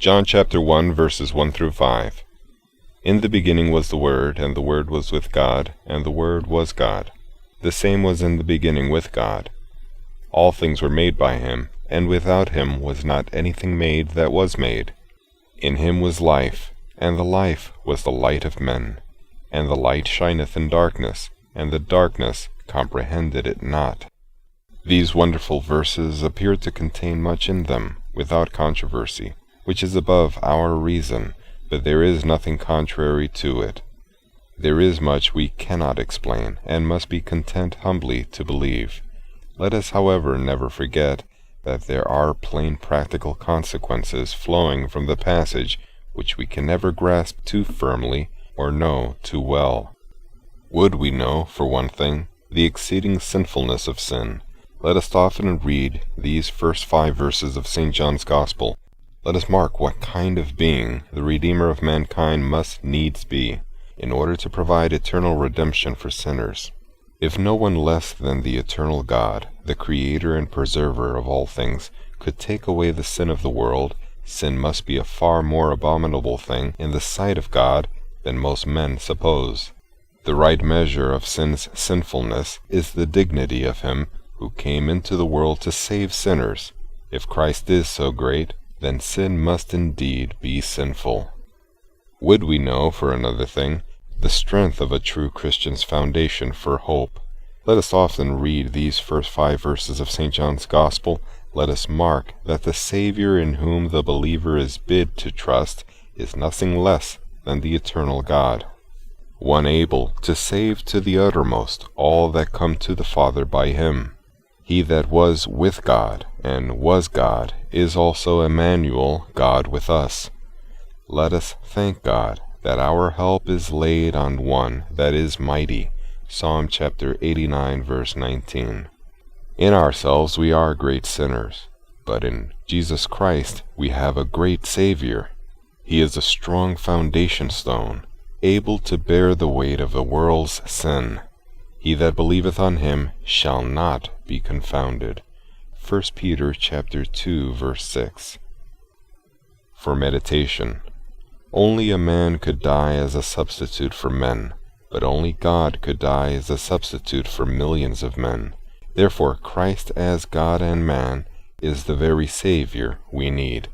John chapter 1, verses 1 through 5. In the beginning was the Word, and the Word was with God, and the Word was God. The same was in the beginning with God. All things were made by him, and without him was not anything made that was made. In him was life, and the life was the light of men. And the light shineth in darkness, and the darkness comprehended it not. These wonderful verses appear to contain much in them, without controversy, which is above our reason, but there is nothing contrary to it. There is much we cannot explain, and must be content humbly to believe. Let us, however, never forget that there are plain practical consequences flowing from the passage which we can never grasp too firmly or know too well. Would we know, for one thing, the exceeding sinfulness of sin, let us often read these first 5 verses of St. John's Gospel. Let us mark what kind of being the Redeemer of mankind must needs be, in order to provide eternal redemption for sinners. If no one less than the eternal God, the Creator and Preserver of all things, could take away the sin of the world, sin must be a far more abominable thing in the sight of God than most men suppose. The right measure of sin's sinfulness is the dignity of him who came into the world to save sinners. If Christ is so great, then sin must indeed be sinful. Would we know, for another thing, the strength of a true Christian's foundation for hope, let us often read these first 5 verses of St. John's Gospel. Let us mark that the Savior in whom the believer is bid to trust is nothing less than the eternal God, one able to save to the uttermost all that come to the Father by him. He that was with God and was God is also Emmanuel, God with us. Let us thank God that our help is laid on one that is mighty. Psalm chapter 89, verse 19. In ourselves we are great sinners, but in Jesus Christ we have a great Savior. He is a strong foundation stone, able to bear the weight of the world's sin. He that believeth on him shall not be confounded. 1 Peter chapter 2, verse 6. For meditation. Only a man could die as a substitute for men, but only God could die as a substitute for millions of men. Therefore Christ as God and man is the very Savior we need.